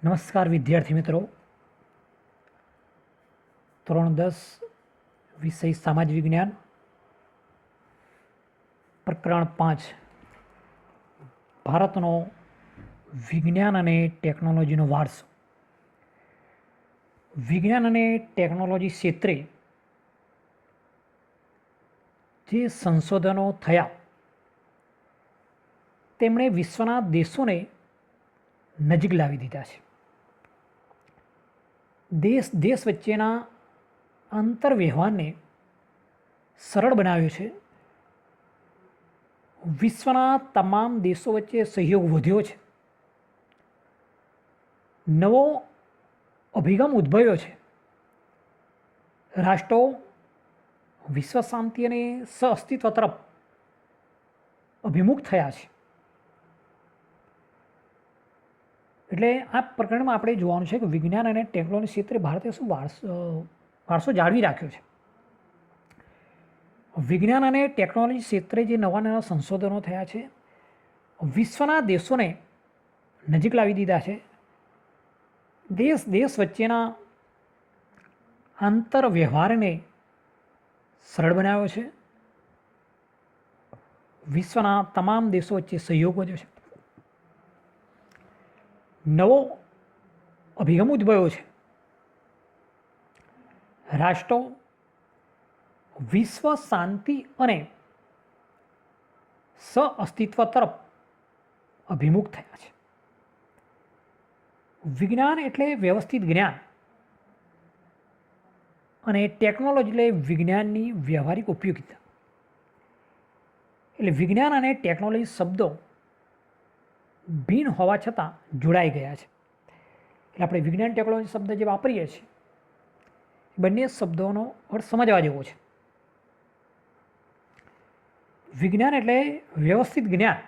નમસ્કાર વિદ્યાર્થી મિત્રો, ધોરણ 10 વિષય સામાજિક વિજ્ઞાન, પ્રકરણ 5 ભારતનો વિજ્ઞાન અને ટેકનોલોજીનો વારસો. વિજ્ઞાન અને ટેકનોલોજી ક્ષેત્રે જે સંશોધનો થયા તેમણે વિશ્વના દેશોને નજીક લાવી દીધા છે. દેશ વચ્ચેના આંતરવ્યવહારને સરળ બનાવ્યો છે. વિશ્વના તમામ દેશો વચ્ચે સહયોગ વધ્યો છે. નવો અભિગમ ઉદ્ભવ્યો છે. રાષ્ટ્રો વિશ્વ શાંતિ અને સહઅસ્તિત્વ તરફ અભિમુખ થયા છે. એટલે આ પ્રકરણમાં આપણે જોવાનું છે કે વિજ્ઞાન અને ટેકનોલોજી ક્ષેત્રે ભારતે શું વારસો જાળવી રાખ્યો છે. વિજ્ઞાન અને ટેકનોલોજી ક્ષેત્રે જે નવા નવા સંશોધનો થયા છે, વિશ્વના દેશોને નજીક લાવી દીધા છે. દેશ વચ્ચેના આંતર વ્યવહારને સરળ બનાવ્યો છે. વિશ્વના તમામ દેશો વચ્ચે સહયોગ વધ્યો છે. નવો અભિગમ ઉદ્ભવ્યો છે. રાષ્ટ્રો વિશ્વ શાંતિ અને સહઅસ્તિત્વ તરફ અભિમુખ થયા છે. વિજ્ઞાન એટલે વ્યવસ્થિત જ્ઞાન અને ટેકનોલોજી એટલે વિજ્ઞાનની વ્યવહારિક ઉપયોગિતા. એટલે વિજ્ઞાન અને ટેકનોલોજી શબ્દો ભિન્ન હોવા છતાં જોડાઈ ગયા છે. એટલે આપણે વિજ્ઞાન ટેકનોલોજી શબ્દ જે વાપરીએ છીએ, બંને શબ્દોનો અર્થ સમજવા જેવો છે. વિજ્ઞાન એટલે વ્યવસ્થિત જ્ઞાન.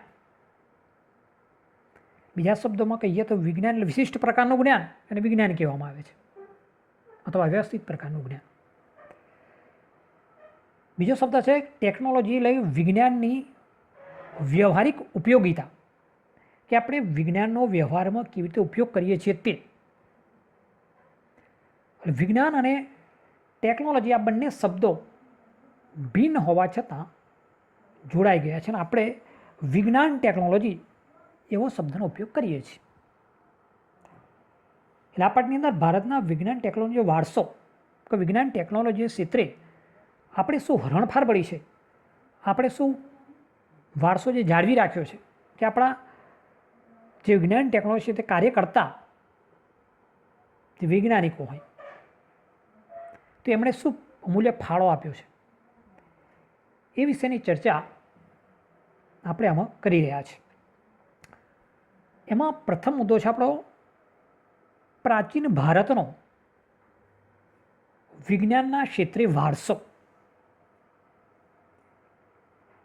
બીજા શબ્દોમાં કહીએ તો વિજ્ઞાન એટલે વિશિષ્ટ પ્રકારનું જ્ઞાન અને વિજ્ઞાન કહેવામાં આવે છે, અથવા વ્યવસ્થિત પ્રકારનું જ્ઞાન. બીજો શબ્દ છે ટેકનોલોજી એટલે વિજ્ઞાનની વ્યવહારિક ઉપયોગિતા, કે આપણે વિજ્ઞાનનો વ્યવહારમાં કેવી રીતે ઉપયોગ કરીએ છીએ તે. વિજ્ઞાન અને ટેકનોલોજી આ બંને શબ્દો ભિન્ન હોવા છતાં જોડાઈ ગયા છે અને આપણે વિજ્ઞાન ટેકનોલોજી એવો શબ્દનો ઉપયોગ કરીએ છીએ. એટલે આ પાઠની અંદર ભારતના વિજ્ઞાન ટેકનોલોજી વારસો કે વિજ્ઞાન ટેકનોલોજી ક્ષેત્રે આપણે શું હરણફાળ પડી છે, આપણે શું વારસો જે જાળવી રાખ્યો છે, કે આપણા જે વિજ્ઞાન ટેકનોલોજી તે કાર્ય કરતા જે વૈજ્ઞાનિકો હોય તો એમણે શું અમૂલ્ય ફાળો આપ્યો છે, એ વિશેની ચર્ચા આપણે આમાં કરી રહ્યા છીએ. એમાં પ્રથમ મુદ્દો છે આપણો પ્રાચીન ભારતનો વિજ્ઞાનના ક્ષેત્રે વારસો.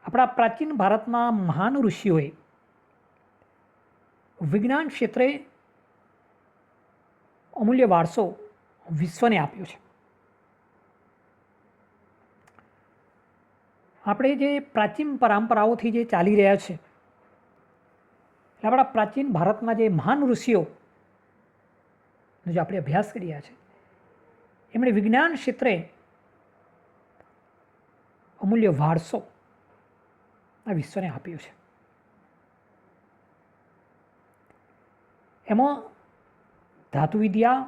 આપણા પ્રાચીન ભારતના મહાન ઋષિઓએ વિજ્ઞાન ક્ષેત્રે અમૂલ્ય વારસો વિશ્વને આપ્યો છે. આપણે જે પ્રાચીન પરંપરાઓથી જે ચાલી રહ્યા છે, એટલે આપણા પ્રાચીન ભારતના જે મહાન ઋષિઓ જે આપણે અભ્યાસ કરી રહ્યા છે, એમણે વિજ્ઞાન ક્ષેત્રે અમૂલ્ય વારસો આ વિશ્વને આપ્યો છે. એમાં ધાતુવિદ્યા,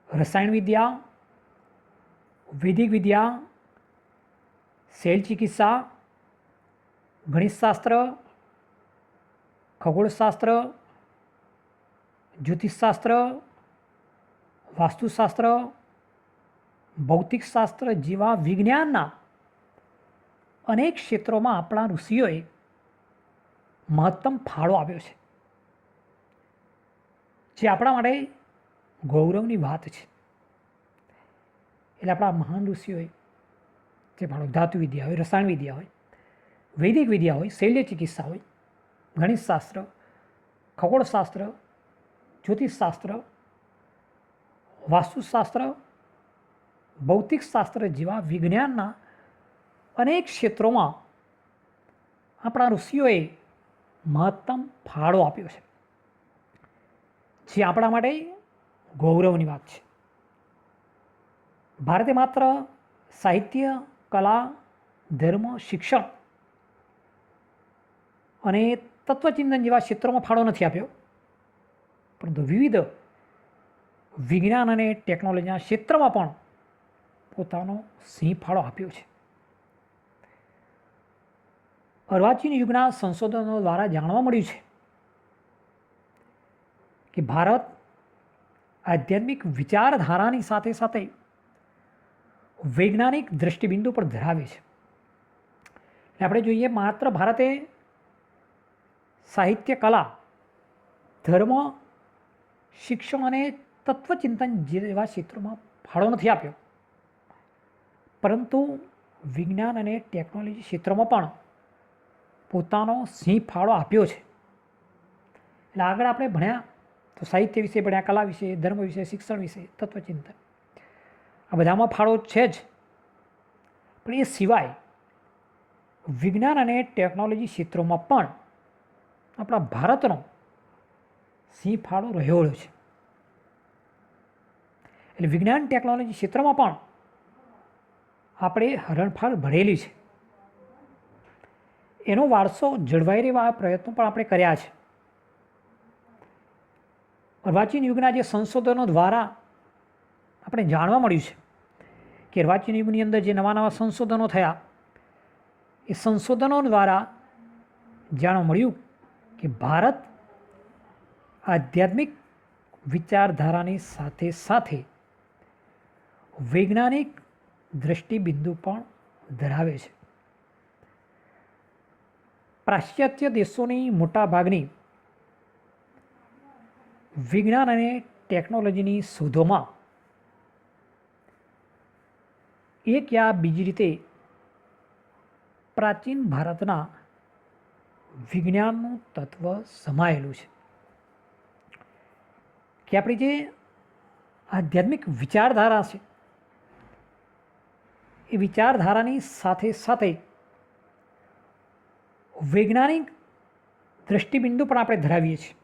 રસાયણ વિદ્યા, વૈદિક વિદ્યા, શૈલ ચિકિત્સા, ગણિતશાસ્ત્ર, ખગોળશાસ્ત્ર, જ્યોતિષશાસ્ત્ર, વાસ્તુશાસ્ત્ર, ભૌતિકશાસ્ત્ર જેવા વિજ્ઞાનના અનેક ક્ષેત્રોમાં આપણા ઋષિઓએ મહત્તમ ફાળો આપ્યો છે, જે આપણા માટે ગૌરવની વાત છે. એટલે આપણા મહાન ઋષિઓએ જે ફાળો ધાતુવિદ્યા હોય, રસાયણ વિદ્યા હોય, વૈદિક વિદ્યા હોય, શૈલ્ય ચિકિત્સા હોય, ગણિતશાસ્ત્ર, ખગોળશાસ્ત્ર, જ્યોતિષશાસ્ત્ર, વાસ્તુશાસ્ત્ર, ભૌતિકશાસ્ત્ર જેવા વિજ્ઞાનના અનેક ક્ષેત્રોમાં આપણા ઋષિઓએ મહત્તમ ફાળો આપ્યો છે. જે આપણા માટે ગૌરવની વાત છે. ભારતે માત્ર સાહિત્ય, કલા, ધર્મ, શિક્ષણ અને તત્વચિંતન જેવા ક્ષેત્રોમાં ફાળો નથી આપ્યો, પરંતુ વિવિધ વિજ્ઞાન અને ટેકનોલોજીના ક્ષેત્રમાં પણ પોતાનો સિંહ ફાળો આપ્યો છે. અર્વાચીન યુગના સંશોધનો દ્વારા જાણવા મળ્યું છે કે ભારત આધ્યાત્મિક વિચારધારાની સાથે સાથે વૈજ્ઞાનિક દૃષ્ટિબિંદુ પર ધરાવે છે. આપણે જોઈએ માત્ર ભારતે સાહિત્ય, કલા, ધર્મ, શિક્ષણ અને તત્વચિંતન જેવા ક્ષેત્રોમાં ફાળો નથી આપ્યો, પરંતુ વિજ્ઞાન અને ટેકનોલોજી ક્ષેત્રમાં પણ પોતાનો સિંહ ફાળો આપ્યો છે. એટલે આગળ આપણે ભણ્યા તો સાહિત્ય વિશે ભણ્યા, કલા વિશે, ધર્મ વિશે, શિક્ષણ વિશે, તત્વચિંતન, આ બધામાં ફાળો છે જ. પણ એ સિવાય વિજ્ઞાન અને ટેકનોલોજી ક્ષેત્રોમાં પણ આપણા ભારતનો સિંહ ફાળો રહેલો છે. એટલે વિજ્ઞાન ટેકનોલોજી ક્ષેત્રમાં પણ આપણે હરણફાળ ભરેલી છે. એનો વારસો જળવાઈ રહેવા પ્રયત્નો પણ આપણે કર્યા છે. અર્વાચીન યુગના જે સંશોધનો દ્વારા આપણે જાણવા મળ્યું છે કે અર્વાચીન યુગની અંદર જે નવા નવા સંશોધનો થયા, એ સંશોધનો દ્વારા જાણવા મળ્યું કે ભારત આધ્યાત્મિક વિચારધારાની સાથે સાથે વૈજ્ઞાનિક દૃષ્ટિબિંદુ પણ ધરાવે છે. પાશ્ચાત્ય દેશોની મોટાભાગની વિજ્ઞાન અને ટેકનોલોજીની શોધોમાં એક યા બીજી રીતે પ્રાચીન ભારતના વિજ્ઞાનનું તત્વ સમાયેલું છે. કે આપણી જે આધ્યાત્મિક વિચારધારા છે, એ વિચારધારાની સાથે સાથે વૈજ્ઞાનિક દૃષ્ટિબિંદુ પણ આપણે ધરાવીએ છીએ.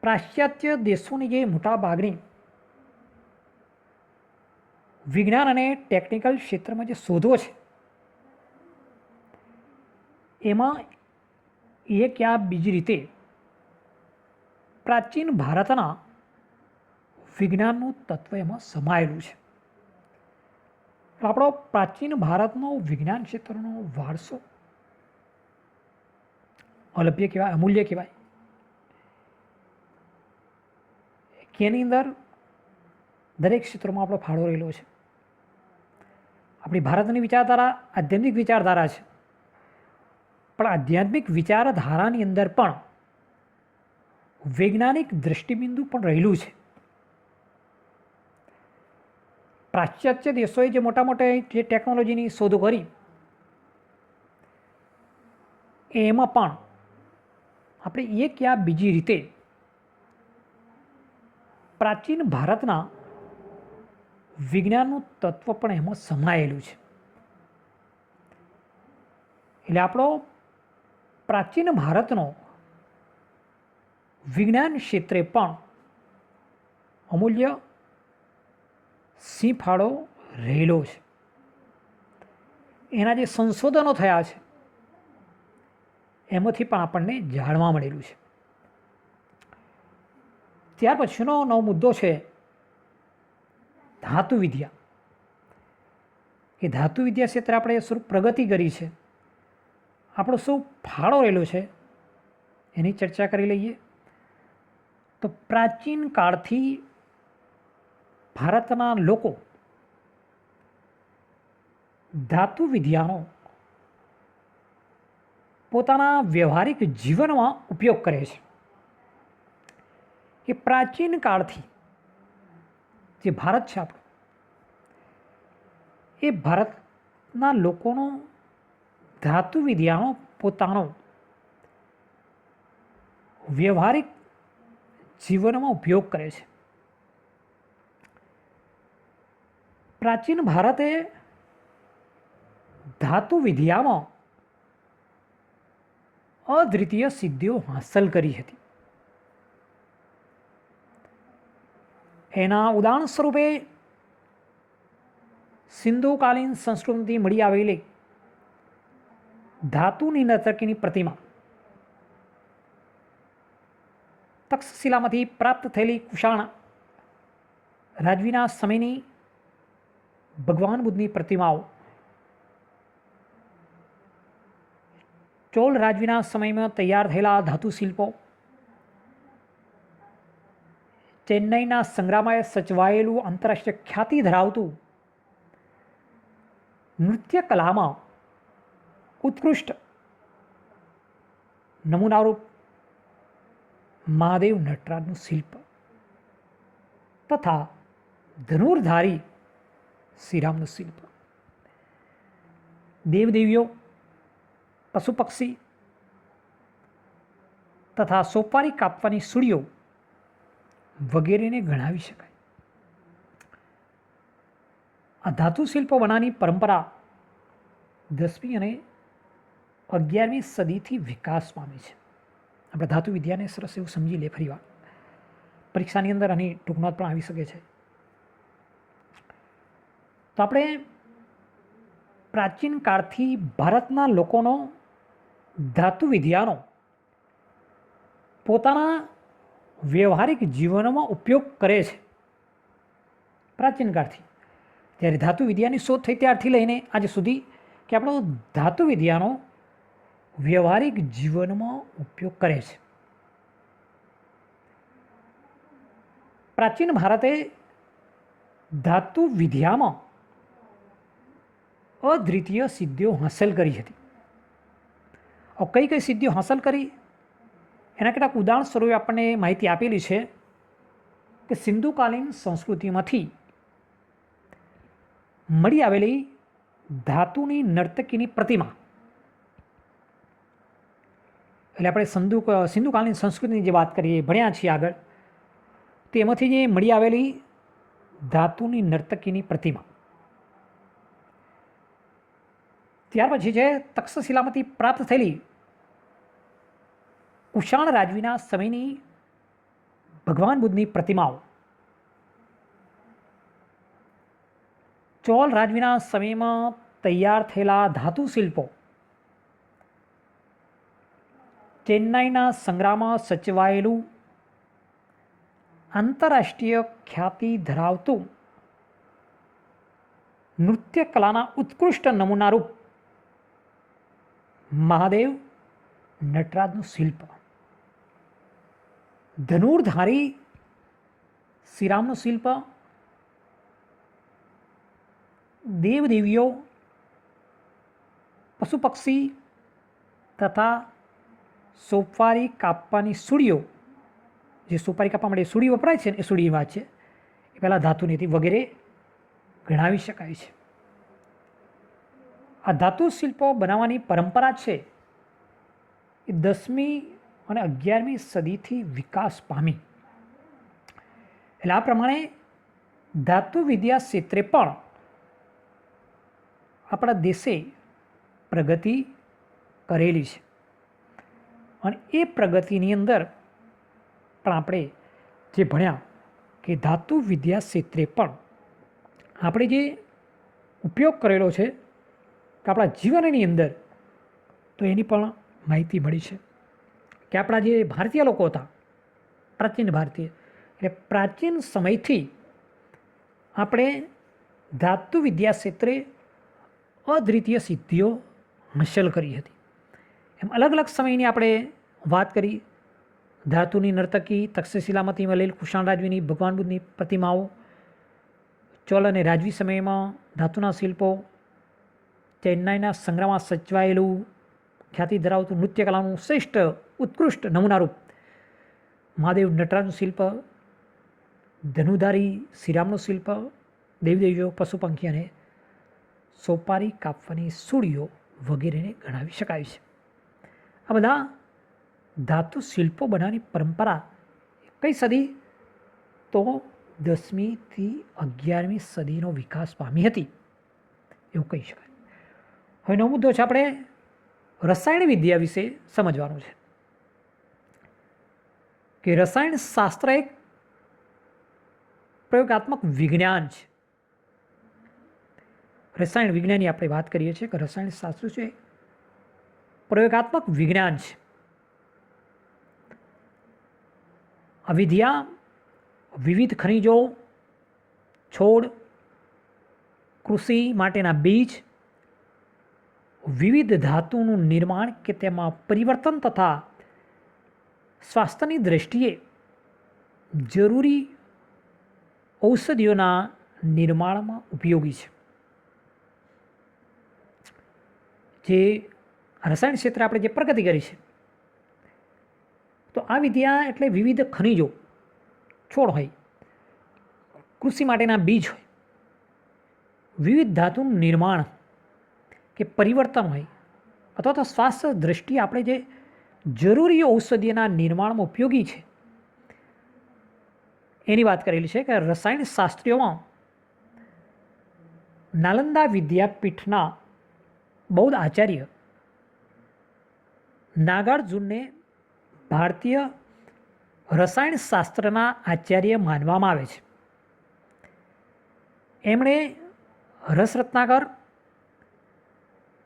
પાશ્ચાત્ય દેશોની જે મોટાભાગની વિજ્ઞાન અને ટેકનિકલ ક્ષેત્રમાં જે શોધો છે, એમાં એક યા બીજી રીતે પ્રાચીન ભારતના વિજ્ઞાનનું તત્વ એમાં સમાયેલું છે. આપણો પ્રાચીન ભારતનો વિજ્ઞાન ક્ષેત્રનો વારસો અલભ્ય કહેવાય, અમૂલ્ય કહેવાય, કે એની અંદર દરેક ક્ષેત્રોમાં આપણો ફાળો રહેલો છે. આપણી ભારતની વિચારધારા આધ્યાત્મિક વિચારધારા છે, પણ આધ્યાત્મિક વિચારધારાની અંદર પણ વૈજ્ઞાનિક દૃષ્ટિબિંદુ પણ રહેલું છે. પાશ્ચાત્ય દેશોએ જે મોટા મોટા જે ટેકનોલોજીની શોધો કરી, એમાં પણ આપણે એક યા બીજી રીતે પ્રાચીન ભારતના વિજ્ઞાનનું તત્વ પણ એમાં સમાયેલું છે. એટલે આપણો પ્રાચીન ભારતનો વિજ્ઞાન ક્ષેત્રે પણ અમૂલ્ય સિંહ ફાળો રહેલો છે. એના જે સંશોધનો થયા છે, એમાંથી પણ આપણને જાણવા મળેલું છે. ત્યાર પછીનો નવો મુદ્દો છે ધાતુ વિદ્યા. એ ધાતુ વિદ્યા ક્ષેત્રે આપણે શું પ્રગતિ કરી છે, આપણો શું ફાળો રહેલો છે, એની ચર્ચા કરી લઈએ. તો પ્રાચીન કાળથી ભારતના લોકો ધાતુ વિદ્યાનો પોતાના વ્યવહારિક જીવનમાં ઉપયોગ કરે છે. કે પ્રાચીન કાળથી જે ભારત છે આપણું, એ ભારતના લોકોનો ધાતુ વિદ્યાનો પોતાનો વ્યવહારિક જીવનમાં ઉપયોગ કરે છે. પ્રાચીન ભારતે ધાતુ વિદ્યામાં અદ્વિતીય સિદ્ધિઓ હાંસલ કરી હતી. એના ઉદાહરણ સ્વરૂપે સિંધુકાલીન સંસ્કૃતિથી મળી આવેલી ધાતુની નર્તકીની પ્રતિમા, તક્ષશિલામાંથી પ્રાપ્ત થયેલી કુષાણ રાજવીના સમયની ભગવાન બુદ્ધની પ્રતિમાઓ, ચોલ રાજવીના સમયમાં તૈયાર થયેલા ધાતુ શિલ્પો, ચેન્નઈના સંગ્રહાલયમાં સચવાયેલું આંતરરાષ્ટ્રીય ખ્યાતિ ધરાવતું નૃત્ય કલામાં ઉત્કૃષ્ટ નમૂનારૂપ મહાદેવ નટરાજનું શિલ્પ તથા ધનુર્ધારી શ્રીરામનું શિલ્પ, દેવદેવીઓ, પશુ પક્ષી તથા સોપારી કાપવાની સુડીઓ વગેરેને ગણાવી શકાય. આ ધાતુ શિલ્પો બનાવવાની પરંપરા 10મી અને 11મી સદીથી વિકાસ પામી છે. આપણે ધાતુ વિદ્યાને સરસ એવું સમજી લે ફરીવાર, પરીક્ષાની અંદર આની ટૂંકનોટ પણ આવી શકે છે. તો આપણે પ્રાચીન કાળથી ભારતના લોકોનો ધાતુ વિદ્યાનો પોતાના વ્યવહારિક જીવનમાં ઉપયોગ કરે છે. પ્રાચીન કાળથી જ્યારે ધાતુ વિદ્યાની શોધ થઈ ત્યારથી લઈને આજે સુધી કે આપણો ધાતુ વિદ્યાનો વ્યવહારિક જીવનમાં ઉપયોગ કરે છે. પ્રાચીન ભારતે ધાતુ વિદ્યામાં અદ્વિતીય સિદ્ધિઓ હાંસલ કરી હતી. કઈ કઈ સિદ્ધિઓ હાંસલ કરી એના કેટલાક ઉદાહરણ સ્વરૂપે આપણને માહિતી આપેલી છે કે સિંધુકાલીન સંસ્કૃતિમાંથી મળી આવેલી ધાતુની નર્તકીની પ્રતિમા, એટલે આપણે સિંધુકાલીન સંસ્કૃતિની જે વાત કરીએ ભણ્યા છીએ આગળ, તેમાંથી જે મળી આવેલી ધાતુની નર્તકીની પ્રતિમા, ત્યાર પછી છે તક્ષશિલામાંથી પ્રાપ્ત થયેલી કુષાણ રાજવીના સમયની ભગવાન બુદ્ધની પ્રતિમાઓ, ચોલ રાજવીના સમયમાં તૈયાર થયેલા ધાતુ શિલ્પો, ચેન્નાઈના સંગ્રહમાં સચવાયેલું આંતરરાષ્ટ્રીય ખ્યાતિ ધરાવતું નૃત્ય કલાના ઉત્કૃષ્ટ નમૂનારૂપ મહાદેવ નટરાજનું શિલ્પ, ધનુર્ધારી શ્રીરામનું શિલ્પ, દેવદેવીઓ, પશુ પક્ષી તથા સોપારી કાપવાની સુડીઓ, જે સોપારી કાપવા માટે સુડી વપરાય છે ને એ સુડીની વાત છે, એ પહેલાં ધાતુની હતી વગેરે ગણાવી શકાય છે. આ ધાતુ શિલ્પો બનાવવાની પરંપરા છે એ 10મી અને 11મી સદીથી વિકાસ પામી. એટલે આ પ્રમાણે ધાતુ વિદ્યા ક્ષેત્રે પણ આપણા દેશે પ્રગતિ કરેલી છે અને એ પ્રગતિની અંદર પણ આપણે જે ભણ્યા કે ધાતુ વિદ્યા ક્ષેત્રે પણ આપણે જે ઉપયોગ કરેલો છે કે આપણા જીવનની અંદર, તો એની પણ માહિતી મળી છે કે આપણા જે ભારતીય લોકો હતા, પ્રાચીન ભારતીય, એટલે પ્રાચીન સમયથી આપણે ધાતુ વિદ્યા ક્ષેત્રે અદ્વિતીય સિદ્ધિઓ હાંસલ કરી હતી. એમ અલગ અલગ સમયની આપણે વાત કરી. ધાતુની નર્તકી, તક્ષશિલામાંથી મળેલ કુષાણ રાજવીની ભગવાન બુદ્ધની પ્રતિમાઓ, ચોલ અને રાજવી સમયમાં ધાતુના શિલ્પો, ચેન્નાઈના સંગ્રહમાં સચવાયેલું ખ્યાતિ ધરાવતું નૃત્યકલાનું શ્રેષ્ઠ ઉત્કૃષ્ટ નમૂનારૂપ મહાદેવ નટરાજનું શિલ્પ, ધનુધારી શ્રીરામનું શિલ્પ, દેવદેવીઓ, પશુ પંખી અને સોપારી કાપવાની સુડીઓ વગેરેને ગણાવી શકાય છે. આ બધા ધાતુ શિલ્પો બનાવવાની પરંપરા કઈ સદી? તો 10મીથી 11મી સદીનો વિકાસ પામી હતી એવું કહી શકાય. હવે નવો મુદ્દો છે આપણે રસાયણ વિદ્યા વિશે સમજવાનું છે કે રસાયણ શાસ્ત્ર એક પ્રયોગાત્મક વિજ્ઞાન છે. રસાયણ વિજ્ઞાનની આપણે વાત કરીએ છીએ કે રસાયણ શાસ્ત્ર છે પ્રયોગાત્મક વિજ્ઞાન છે. આ વિદ્યા વિવિધ ખનિજો, છોડ, કૃષિ માટેના બીજ, વિવિધ ધાતુનું નિર્માણ કે તેમાં પરિવર્તન તથા સ્વાસ્થ્યની દ્રષ્ટિએ જરૂરી ઔષધિઓના નિર્માણમાં ઉપયોગી છે. જે રસાયણ ક્ષેત્રે આપણે જે પ્રગતિ કરી છે, તો આ વિદ્યા એટલે વિવિધ ખનિજો, છોડ હોય, કૃષિ માટેના બીજ હોય, વિવિધ ધાતુનું નિર્માણ કે પરિવર્તન હોય, અથવા તો સ્વાસ્થ્ય દ્રષ્ટિએ આપણે જે જરૂરી ઔષધિના નિર્માણમાં ઉપયોગી છે એની વાત કરેલી છે. કે રસાયણ શાસ્ત્રીઓમાં નાલંદા વિદ્યાપીઠના બૌદ્ધ આચાર્ય નાગાર્જુનને ભારતીય રસાયણ શાસ્ત્રના આચાર્ય માનવામાં આવે છે. એમણે રસરત્નાકર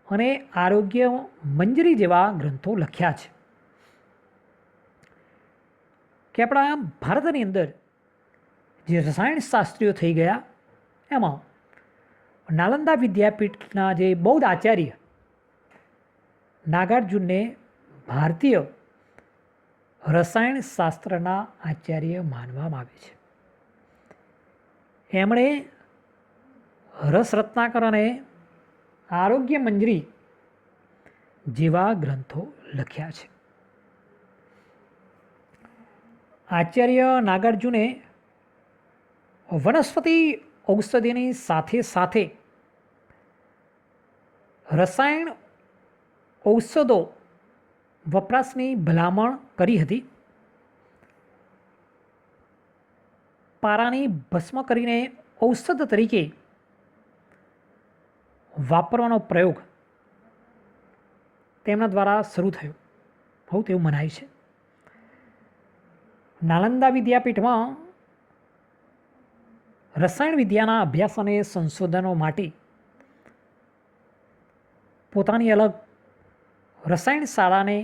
અને આરોગ્ય મંજરી જેવા ગ્રંથો લખ્યા છે. કે આપણા ભારતની અંદર જે રસાયણ શાસ્ત્રીઓ થઈ ગયા એમાં નાલંદા વિદ્યાપીઠના જે બૌદ્ધ આચાર્ય નાગાર્જુનને ભારતીય રસાયણ શાસ્ત્રના આચાર્ય માનવામાં આવે છે. એમણે રસરત્નાકર અને આરોગ્ય મંજરી જેવા ગ્રંથો લખ્યા છે. આચાર્ય નાગાર્જુને વનસ્પતિ ઔષધિની સાથે સાથે રસાયણ ઔષધો વપરાશની ભલામણ કરી હતી. પારાની ભસ્મ કરીને ઔષધ તરીકે વાપરવાનો પ્રયોગ તેમના દ્વારા શરૂ થયો હોવું તેવું મનાય છે. નાલંદા વિદ્યાપીઠમાં રસાયણ વિદ્યાના અભ્યાસ અને સંશોધનો માટે પોતાની અલગ રસાયણ શાળાને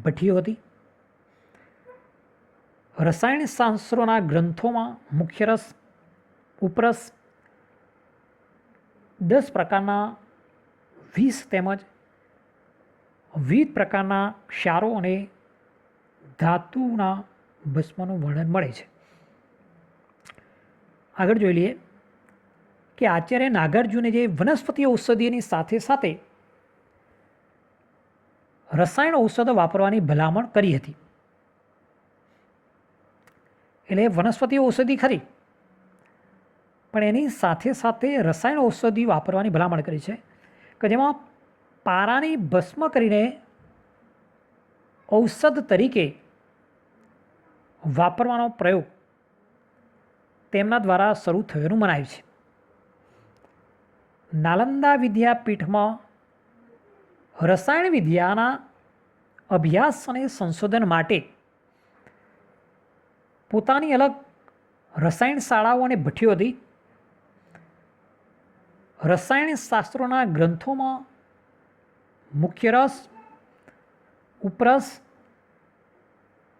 ભઠ્ઠીઓ હતી. રસાયણ શાસ્ત્રોના ગ્રંથોમાં મુખ્ય રસ, ઉપરસ, 10 પ્રકારના વિષ તેમજ વિવિધ પ્રકારના ક્ષારો અને ધાતુના ભસ્મનું વર્ણન મળે છે. આગળ જોઈ લઈએ કે આચાર્ય નાગાર્જુને જે વનસ્પતિ ઔષધિની સાથે સાથે રસાયણ ઔષધો વાપરવાની ભલામણ કરી હતી. એટલે વનસ્પતિ ઔષધિ ખરી, પણ એની સાથે સાથે રસાયણ ઔષધિ વાપરવાની ભલામણ કરી છે કે જેમાં પારાની ભસ્મ કરીને ઔષધ તરીકે વાપરવાનો પ્રયોગ તેમના દ્વારા શરૂ થયોનું મનાય છે. નાલંદા વિદ્યાપીઠમાં રસાયણ વિદ્યાના અભ્યાસ અને સંશોધન માટે પોતાની અલગ રસાયણ શાળાઓ અને ભઠ્ઠીઓ હતી. રસાયણ શાસ્ત્રોના ગ્રંથોમાં મુખ્ય રસ, ઉપરસ,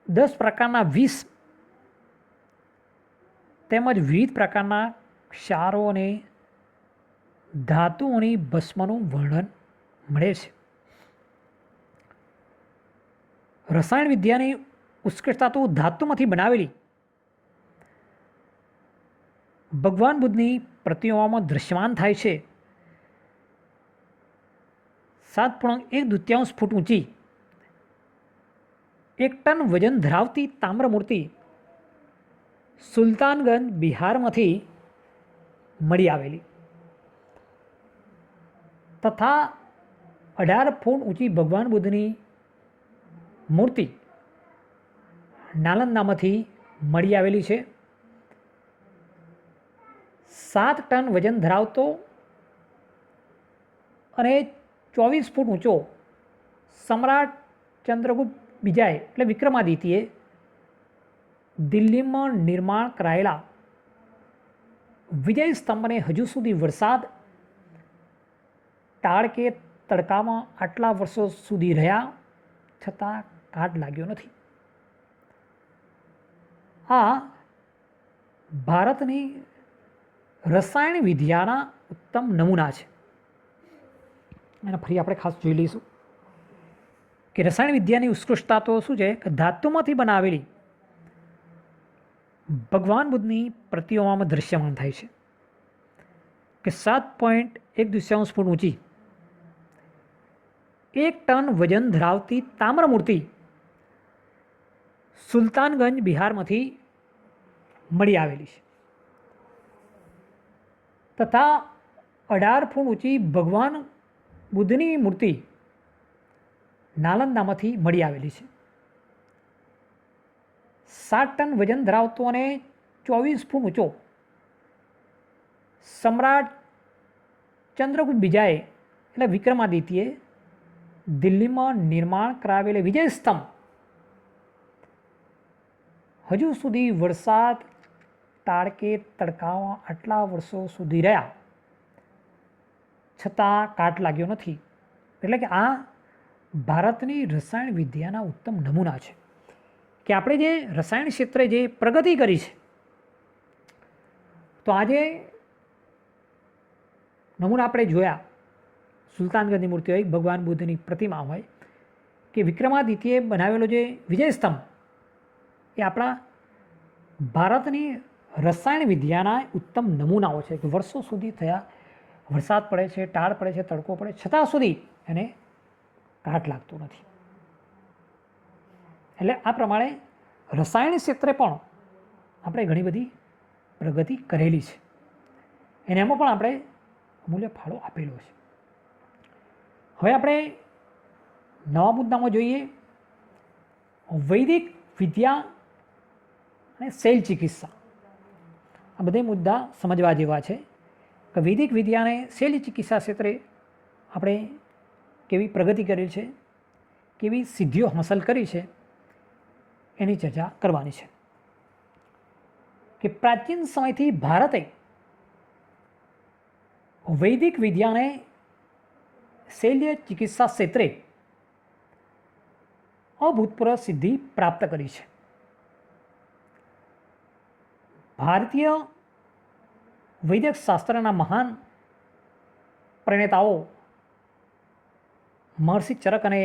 10 પ્રકારના વિષ તેમજ વિવિધ પ્રકારના ક્ષારો અને ધાતુઓની ભસ્મનું વર્ણન મળે છે. રસાયણ વિદ્યાની ઉત્કૃષ્ટતા તો ધાતુમાંથી બનાવેલી ભગવાન બુદ્ધની પ્રતિમામાં દ્રશ્યમાન થાય છે. 7.1 ફૂટ ઊંચી 1 ટન વજન ધરાવતી તામ્ર મૂર્તિ સુલતાનગંજ બિહારમાંથી મળી આવેલી તથા 18 ફૂટ ઊંચી ભગવાન બુદ્ધની મૂર્તિ નાલંદામાંથી મળી આવેલી છે. 7 ટન વજન ધરાવતો અને 24 ફૂટ ઊંચો સમ્રાટ ચંદ્રગુપ્ત બીજાએ એટલે વિક્રમાદિત્યએ દિલ્હીમાં નિર્માણ કરાયેલા વિજય સ્તંભને હજુ સુધી વરસાદ ટાળ કે તડકામાં આટલા વર્ષો સુધી રહ્યા છતાં કાટ લાગ્યો નથી. આ ભારતની રસાયણ વિદ્યાના ઉત્તમ નમૂના છે. અને ફરી આપણે ખાસ જોઈ લઈશું કે રસાયણ વિદ્યાની ઉત્કૃષ્ટતા તો શું છે કે ધાતુમાંથી બનાવેલી ભગવાન બુદ્ધની પ્રતિમામાં દૃશ્યમાન થાય છે કે 7.1 ફૂટ ઊંચી 1 ટન વજન ધરાવતી તામ્ર મૂર્તિ સુલતાનગંજ બિહારમાંથી મળી આવેલી છે તથા 18 ફૂટ ઊંચી ભગવાન બુદ્ધની મૂર્તિ નાલંદામાંથી મળી આવેલી છે. 7 ટન વજન ધરાવતો અને 24 ફૂટ ઊંચો સમ્રાટ ચંદ્રગુપ્ત બીજાએ એટલે વિક્રમાદિત્યએ દિલ્હીમાં નિર્માણ કરાવેલ વિજય સ્તંભ હજુ સુધી વરસાદ તાડકે તડકામાં આટલા વર્ષો સુધી રહ્યા છતાં કાટ લાગ્યો નથી. એટલે કે આ ભારતની રસાયણ વિદ્યાના ઉત્તમ નમૂના છે કે આપણે જે રસાયણ ક્ષેત્રે જે પ્રગતિ કરી છે તો આજે નમૂના આપણે જોયા સુલતાનગંજની મૂર્તિ હોય, ભગવાન બુદ્ધની પ્રતિમા હોય કે વિક્રમાદિત્યએ બનાવેલો જે વિજય સ્તંભ એ આપણા ભારતની રસાયણ વિદ્યાના ઉત્તમ નમૂનાઓ છે કે વર્ષો સુધી થયા વરસાદ પડે છે, ટાળ પડે છે, તડકો પડે છતાં સુધી એને કાટ લાગતો નથી. એટલે આ પ્રમાણે રસાયણ ક્ષેત્રે પણ આપણે ઘણી બધી પ્રગતિ કરેલી છે અને એમાં પણ આપણે અમૂલ્ય ફાળો આપેલો છે. હવે આપણે નવા મુદ્દામાં જોઈએ વૈદિક વિદ્યા અને શૈલ ચિકિત્સા. આ બધા મુદ્દા સમજવા જેવા છે કે વૈદિક વિદ્યા અને શૈલ ચિકિત્સા ક્ષેત્રે આપણે કેવી પ્રગતિ કરી છે, કેવી સિદ્ધિઓ હાંસલ કરી છે એની ચર્ચા કરવાની છે. કે પ્રાચીન સમયથી ભારતે વૈદિક વિદ્યાને શૈલ્ય ચિકિત્સા ક્ષેત્રે અભૂતપૂર્વ સિદ્ધિ પ્રાપ્ત કરી છે. ભારતીય વૈદિક શાસ્ત્રના મહાન પ્રણેતાઓ મહર્ષિ ચરક અને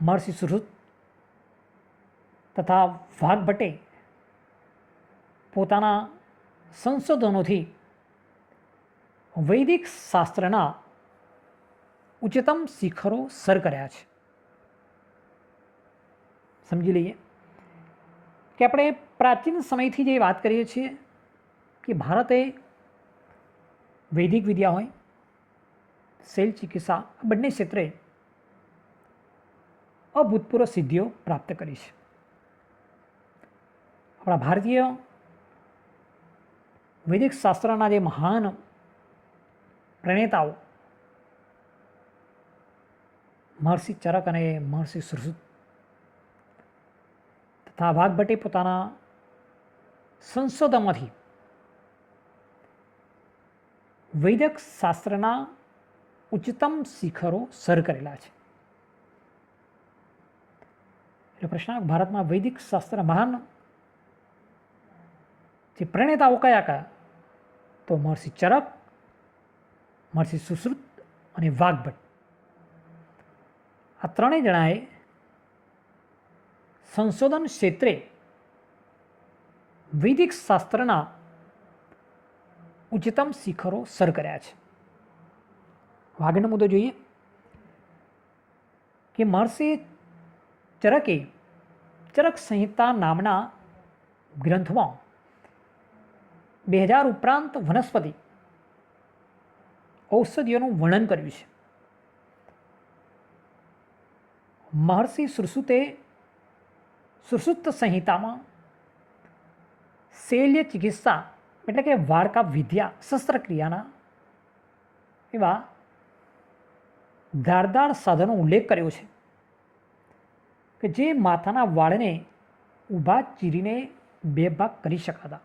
મહર્ષિ સુશ્રુત તથા વાઘભટ્ટે પોતાના સંશોધનોથી વૈદિક શાસ્ત્રના ઉચ્ચતમ શિખરો સર કર્યા છે. સમજી લઈએ કે આપણે પ્રાચીન સમયથી જે વાત કરીએ છીએ કે ભારતે વૈદિક વિદ્યા હોય, શૈલ ચિકિત્સા બંને ક્ષેત્રે અભૂતપૂર્વ સિદ્ધિઓ પ્રાપ્ત કરી છે. આપણા ભારતીય વૈદિક શાસ્ત્રના જે મહાન પ્રણેતાઓ મહર્ષિ ચરક અને મહર્ષિ સુશ્રુત તથા વાઘભટ્ટે પોતાના સંશોધનમાંથી વૈદિક શાસ્ત્રના ઉચ્ચતમ શિખરો સર કરેલા છે. એટલે પ્રશ્ન ભારતમાં વૈદિક શાસ્ત્ર મહાન જે પ્રણેતાઓ કયા કયા તો મહર્ષિ ચરક, મહર્ષિ સુશ્રુત અને વાઘભટ્ટ. આ ત્રણેય જણાએ સંશોધન ક્ષેત્રે વૈદિક શાસ્ત્રના ઉચ્ચતમ શિખરો સર કર્યા છે. આગળનો મુદ્દો જોઈએ કે મહર્ષિ ચરકે ચરક સંહિતા નામના ગ્રંથમાં 2000 ઉપરાંત વનસ્પતિ ઔષધિઓનું વર્ણન કર્યું છે. મહર્ષિ સુશ્રુતે સુશ્રુત સંહિતામાં શૈલ્ય ચિકિત્સા એટલે કે વાળકાપ વિદ્યા શસ્ત્રક્રિયાના એવા ધારદાર સાધનો ઉલ્લેખ કર્યો છે કે જે માથાના વાળને ઊભા ચીરીને બે ભાગ કરી શકાતા.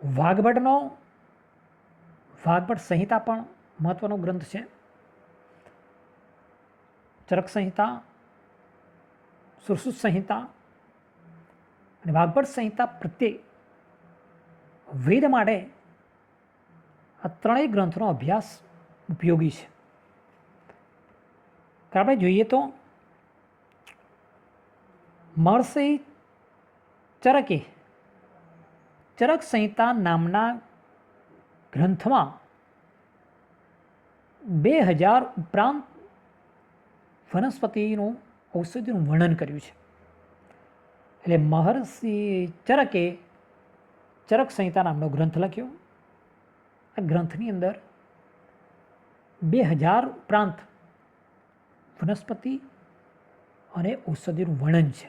વાઘભટ્ટનો વાઘભટ્ટ સંહિતા પણ મહત્વનો ગ્રંથ છે. ચરક સંહિતા, સુશ્રુત સંહિતા અને વાઘભટ્ટ સંહિતા પ્રત્યે વેદ માટે આ ત્રણેય ગ્રંથોનો અભ્યાસ ઉપયોગી છે. આપણે જોઈએ તો મહર્ષિ ચરકે ચરક સંહિતા નામના ગ્રંથમાં 2000 ઉપરાંત વનસ્પતિનું ઔષધિનું વર્ણન કર્યું છે. એટલે મહર્ષિ ચરકે ચરક સંહિતા નામનો ગ્રંથ લખ્યો. આ ગ્રંથની અંદર 2000 ઉપરાંત વનસ્પતિ અને ઔષધિનું વર્ણન છે.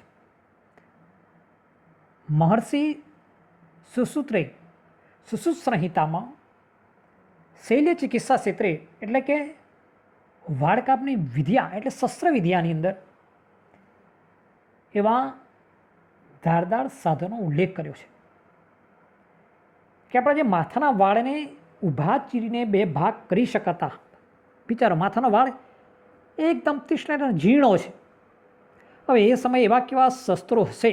મહર્ષિ સુશ્રુતે સુશ્રુત સંહિતામાં શૈલ્ય ચિકિત્સા ક્ષેત્રે એટલે કે વાળકાપની વિદ્યા એટલે શસ્ત્ર વિદ્યાની અંદર એવા ધારદાર સાધનો ઉલ્લેખ કર્યો છે કે આપણા જે માથાના વાળને ઊભા ચીરીને બે ભાગ કરી શકાતા. વિચારો, માથાનો વાળ એકદમ તીક્ષ્ણ અને જીર્ણો છે. હવે એ સમયે એવા કેવા શસ્ત્રો હશે,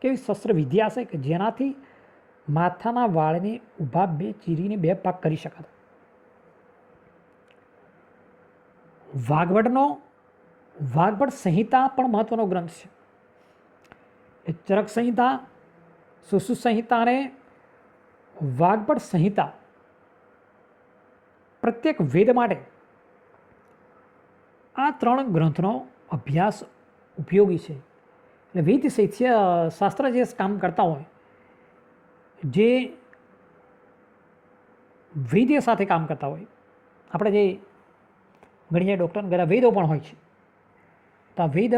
કેવી શસ્ત્ર વિદ્યા હશે કે જેનાથી માથાના વાળને ઊભા ચીરીને બે ભાગ કરી શકાતા. વાઘભટ્ટ સંહિતા પણ મહત્વનો ગ્રંથ છે. એ ચરક સંહિતા, સુશ્રુત સંહિતા અને વાઘભટ્ટ સંહિતા પ્રત્યેક વેદ માટે આ ત્રણ ગ્રંથનો અભ્યાસ ઉપયોગી છે. એટલે વેદ શાસ્ત્ર જે કામ કરતા હોય, જે વૈદ્ય સાથે કામ કરતા હોય, આપણે જે ઘણી ડૉક્ટર ઘણા વેદો પણ હોય છે, તો આ વેદ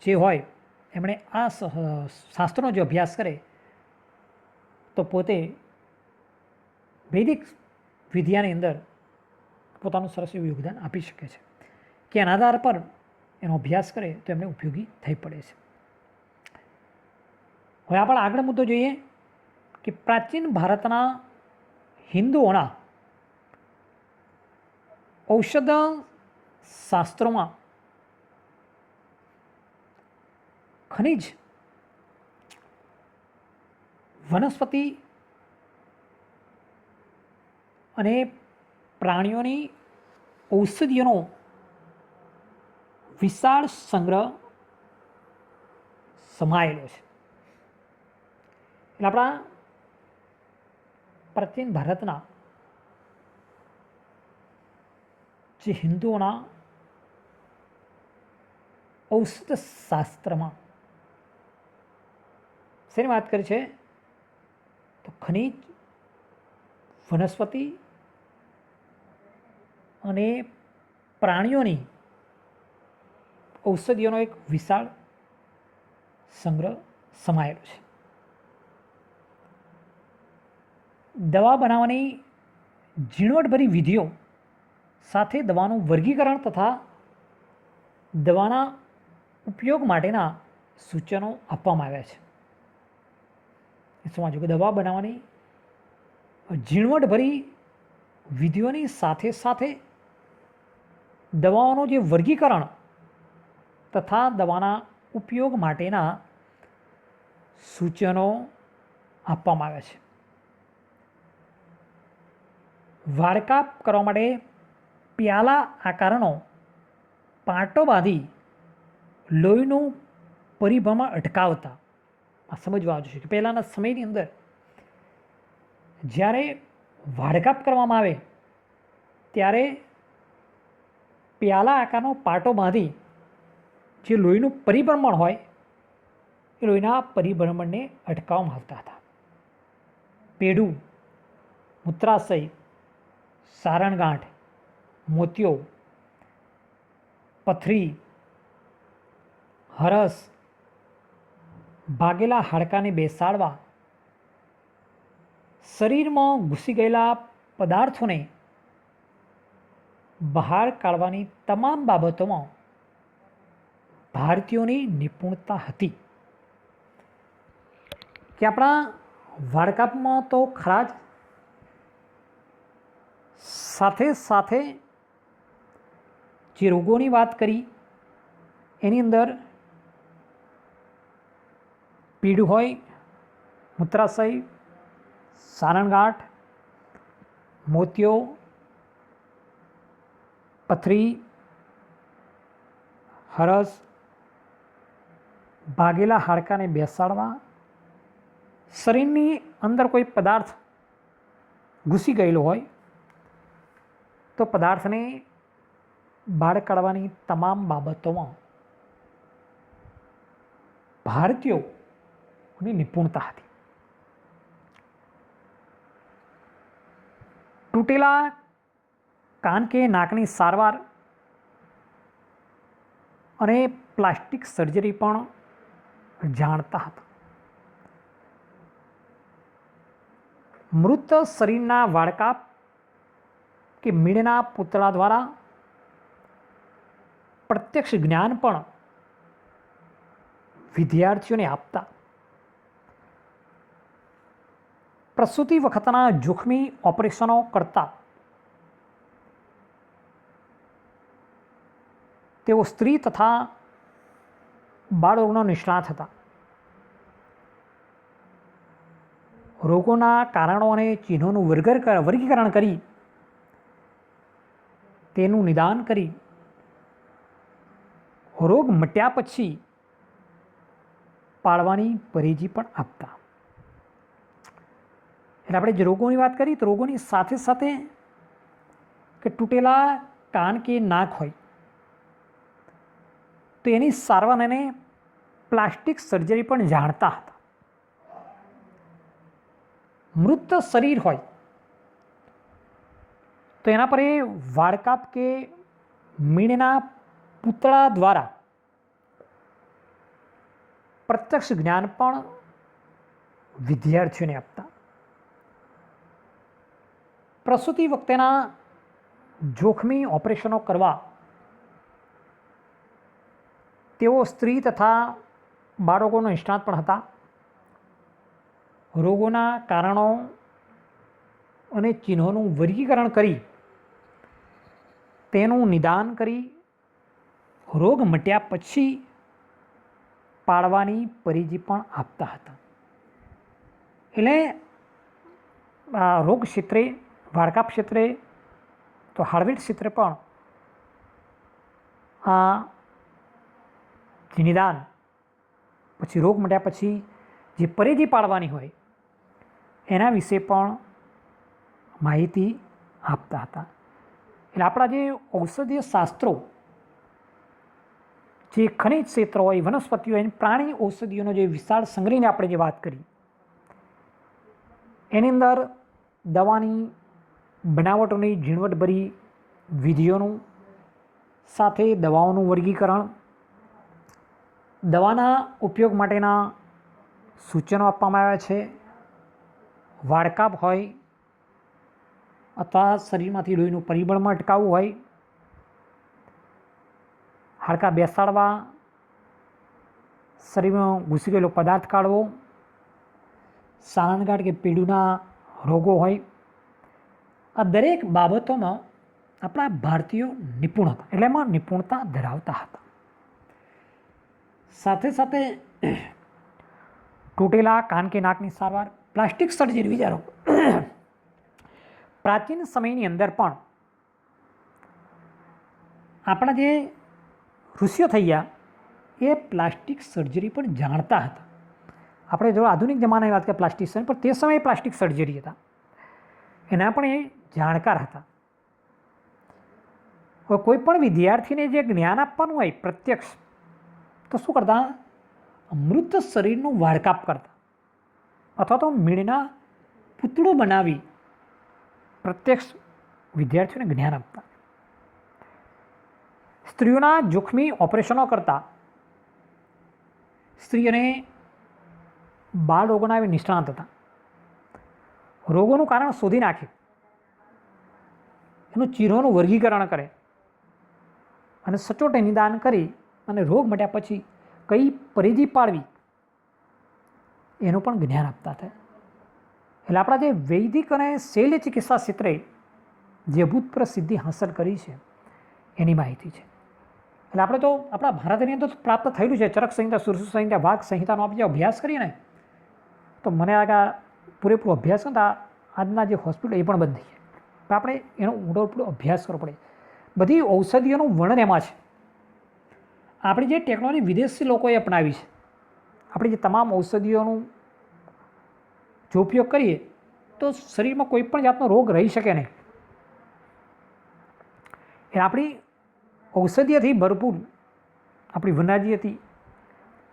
જે હોય એમણે આ શાસ્ત્રનો જે અભ્યાસ કરે તો પોતે વૈદિક વિદ્યાની અંદર પોતાનું સરસ એવું યોગદાન આપી શકે છે કે એના આધાર પર એનો અભ્યાસ કરે તો એમને ઉપયોગી થઈ પડે છે. હવે આપણે આગળ મુદ્દો જોઈએ કે પ્રાચીન ભારતના હિન્દુઓના ઔષધ શાસ્ત્રોમાં ખનિજ, વનસ્પતિ અને પ્રાણીઓની ઔષધિઓનો વિશાળ સંગ્રહ સમાયેલો છે. એટલે આપણા પ્રાચીન ભારતના જે હિન્દુઓના ઔષધ શાસ્ત્રમાં શેની વાત કરી છે તો ખનિજ, વનસ્પતિ અને પ્રાણીઓની ઔષધિઓનો એક વિશાળ સંગ્રહ સમાયેલો છે. દવા બનાવવાની ઝીણવટભરી વિધિઓ સાથે દવાનું વર્ગીકરણ તથા દવાના ઉપયોગ માટેના સૂચનો આપવામાં આવ્યા છે. સમજો કે દવા બનાવવાની ઝીણવટભરી વિધિઓની સાથે સાથે દવાઓનું જે વર્ગીકરણ તથા દવાના ઉપયોગ માટેના સૂચનો આપવામાં આવ્યા છે. વાળકાપ કરવા માટે પ્યાલા આકારનો પાટો બાંધી લોહીનું પરિભ્રમણ અટકાવતા. આ સમજવા આવશે કે પહેલાંના સમયની અંદર જ્યારે વાળકાપ કરવામાં આવે ત્યારે પ્યાલા આકારનો પાટો બાંધી જે લોહીનું પરિભ્રમણ હોય એ લોહીના પરિભ્રમણને અટકાવવામાં આવતા હતા. પેડું, મૂત્રાશય, સારણગાંઠ, મોતિયો, પથરી, હરસ, ભાગેલા હાડકાને બેસાડવા, શરીરમાં ઘૂસી ગયેલા પદાર્થોને બહાર કાઢવાની તમામ બાબતોમાં ભારતીયોની નિપુણતા હતી. કે આપણા વાળકાપમાં તો ખરા જ, સાથે સાથે જે રોગોની વાત કરી એની અંદર પીળું હોય, મૂત્રાશય, સારણગાંઠ, મોતિયો, પથરી, હરસ, ભાગેલા હાડકાને બેસાડવા, શરીરની અંદર કોઈ પદાર્થ ઘૂસી ગયેલો હોય તો પદાર્થને બહાર કાઢવાની તમામ બાબતોમાં ભારતીયોની નિપુણતા હતી. તૂટેલા કાન કે નાકની સારવાર અને પ્લાસ્ટિક સર્જરી પણ જાણતા હતા. મૃત શરીરના વાળકાપ કે મીણના પૂતળા દ્વારા પ્રત્યક્ષ જ્ઞાન પણ વિદ્યાર્થીઓને આપતા. પ્રસૂતિ વખતના જોખમી ઓપરેશનો કરતા તેઓ સ્ત્રી તથા બાળરોગનો નિષ્ણાત હતા. રોગોના કારણો અને ચિહ્નોનું વર્ગીકરણ કરી તેનું નિદાન કરી રોગ મટ્યા પછી પાડવાની પરેજી પણ આપતા. એટલે આપણે જે રોગોની વાત કરી તો રોગોની સાથે સાથે કે તૂટેલા કાન કે નાક હોય તો એની સારવાર અને પ્લાસ્ટિક સર્જરી પણ જાણતા હતા. મૃત શરીર હોય તો એના પર એ વાળકાપ કે મીણના પૂતળા દ્વારા પ્રત્યક્ષ જ્ઞાન પણ વિદ્યાર્થીઓને આપતા. પ્રસૂતિ વખતેના જોખમી ઓપરેશનો કરવા તેઓ સ્ત્રી તથા બાળકોનો નિષ્ણાત પણ હતા. રોગોના કારણો અને ચિહ્નોનું વર્ગીકરણ કરી તેનું નિદાન કરી રોગ મટ્યા પછી પાડવાની પરેજી પણ આપતા હતા. એટલે રોગ ક્ષેત્રે, વાળકાપ ક્ષેત્રે તો હાર્ડવેર ક્ષેત્રે પણ જે નિદાન પછી રોગ મટ્યા પછી જે પરેજી પાડવાની હોય એના વિશે પણ માહિતી આપતા હતા. એટલે આપણા જે ઔષધીય શાસ્ત્રો, જે ખનિજ ક્ષેત્ર હોય, વનસ્પતિઓ હોય, પ્રાણી ઔષધિઓનો જે વિશાળ સંગ્રહની આપણે જે વાત કરી એની અંદર દવાની બનાવટોની ઝીણવટભરી વિધિઓનું, સાથે દવાઓનું વર્ગીકરણ, દવાના ઉપયોગ માટેના સૂચનો આપવામાં આવ્યા છે. વાળકાપ હોય અથવા શરીરમાંથી લોહીનું પરિબળમાં અટકાવવું હોય, હાડકાં બેસાડવા, શરીરમાં ઘૂસી ગયેલો પદાર્થ કાઢવો, સારણગાંઠ કે પીળુના રોગો હોય, આ દરેક બાબતોમાં આપણા ભારતીયો નિપુણ હતા. એટલે એમાં નિપુણતા ધરાવતા હતા. સાથે સાથે તૂટેલા કાન કે નાકની સારવાર, પ્લાસ્ટિક સર્જરી વિચારો. પ્રાચીન સમયની અંદર પણ આપણા જે ઋષિઓ થઈ ગયા એ પ્લાસ્ટિક સર્જરી પણ જાણતા હતા. આપણે જો આધુનિક જમાનાની વાત કરીએ પ્લાસ્ટિક સર્જરી, પણ તે સમયે પ્લાસ્ટિક સર્જરી હતા એના પણ એ જાણકાર હતા. હવે કોઈ પણ વિદ્યાર્થીને જે જ્ઞાન આપવાનું હોય પ્રત્યક્ષ, તો શું કરતા? મૃત શરીરનું વાળકાપ કરતા અથવા તો મીણના પૂતળું બનાવી પ્રત્યક્ષ વિદ્યાર્થીઓને જ્ઞાન આપતા. સ્ત્રીઓના જોખમી ઓપરેશનો કરતા સ્ત્રી અને બાળ રોગોના એ નિષ્ણાત હતા. રોગોનું કારણ શોધી નાખ્યું એનું ચીરોનું વર્ગીકરણ કરે અને સચોટ નિદાન કરી અને રોગ મટ્યા પછી કઈ પરિધિ પાળવી એનું પણ જ્ઞાન આપતા થાય. એટલે આપણા જે વૈદિક અને શૈલ્ય ચિકિત્સા ક્ષેત્રે જે અભૂતપૂર્વ સિદ્ધિ હાંસલ કરી છે એની માહિતી છે. એટલે આપણે તો આપણા ભારતની અંદર પ્રાપ્ત થયેલું છે. ચરક સંહિતા, સુશ્રુત સંહિતા, વાઘ સંહિતાનો આપણે જે અભ્યાસ કરીએ ને તો મને લાગે પૂરેપૂરો અભ્યાસ કરતા આજના જે હોસ્પિટલ એ પણ બંધ થઈ જાય. પણ આપણે એનો ઊંડો અભ્યાસ કરવો પડે. બધી ઔષધિઓનું વર્ણન એમાં છે. આપણી જે ટેકનોલોજી વિદેશી લોકોએ અપનાવી છે, આપણી જે તમામ ઔષધિઓનું જો ઉપયોગ કરીએ તો શરીરમાં કોઈ પણ જાતનો રોગ રહી શકે નહીં. એ આપણી ઔષધિયથી ભરપૂર આપણી વનરાજી હતી.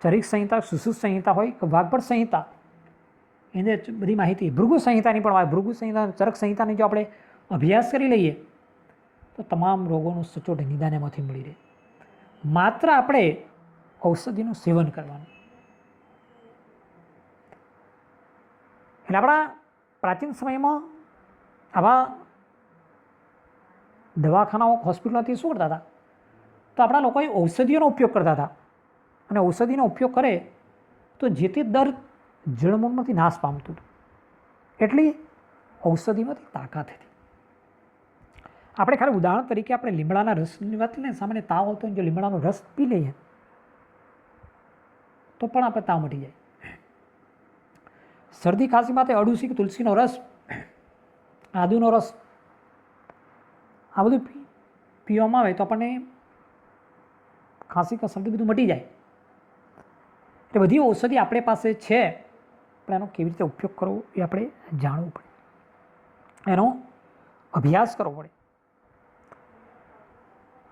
ચરિક સંહિતા, સુશ્રુત સંહિતા હોય કે વાઘભટ સંહિતા, એને બધી માહિતી. ભૃગુ સંહિતાની પણ વાત, ભૃગુ સંહિતા, ચરક સંહિતાની જો આપણે અભ્યાસ કરી લઈએ તો તમામ રોગોનું સચોટ નિદાન એમાંથી મળી રહે. માત્ર આપણે ઔષધિનું સેવન કરવાનું. એટલે આપણા પ્રાચીન સમયમાં આવા દવાખાનાઓ, હોસ્પિટલોથી શું કરતા હતા તો આપણા લોકોએ ઔષધિઓનો ઉપયોગ કરતા હતા. અને ઔષધિનો ઉપયોગ કરે તો જે તે દર્દ જળમૂળમાંથી નાશ પામતું હતું. એટલી ઔષધિમાંથી તાકાત હતી. આપણે ખાલી ઉદાહરણ તરીકે આપણે લીમડાના રસની વાત લઈએ, સામાન્ય તાવ આવતો હોય જો લીમડાનો રસ પી લઈએ તો પણ આપણે તાવ મટી જાય. શરદી ખાંસી માટે અડુસી કે તુલસીનો રસ, આદુનો રસ, આ બધું પીવામાં આવે તો આપણને ખાંસી કે શરદી બધું મટી જાય. એટલે બધી ઔષધિ આપણી પાસે છે, પણ એનો કેવી રીતે ઉપયોગ કરવો એ આપણે જાણવું પડે, એનો અભ્યાસ કરવો પડે.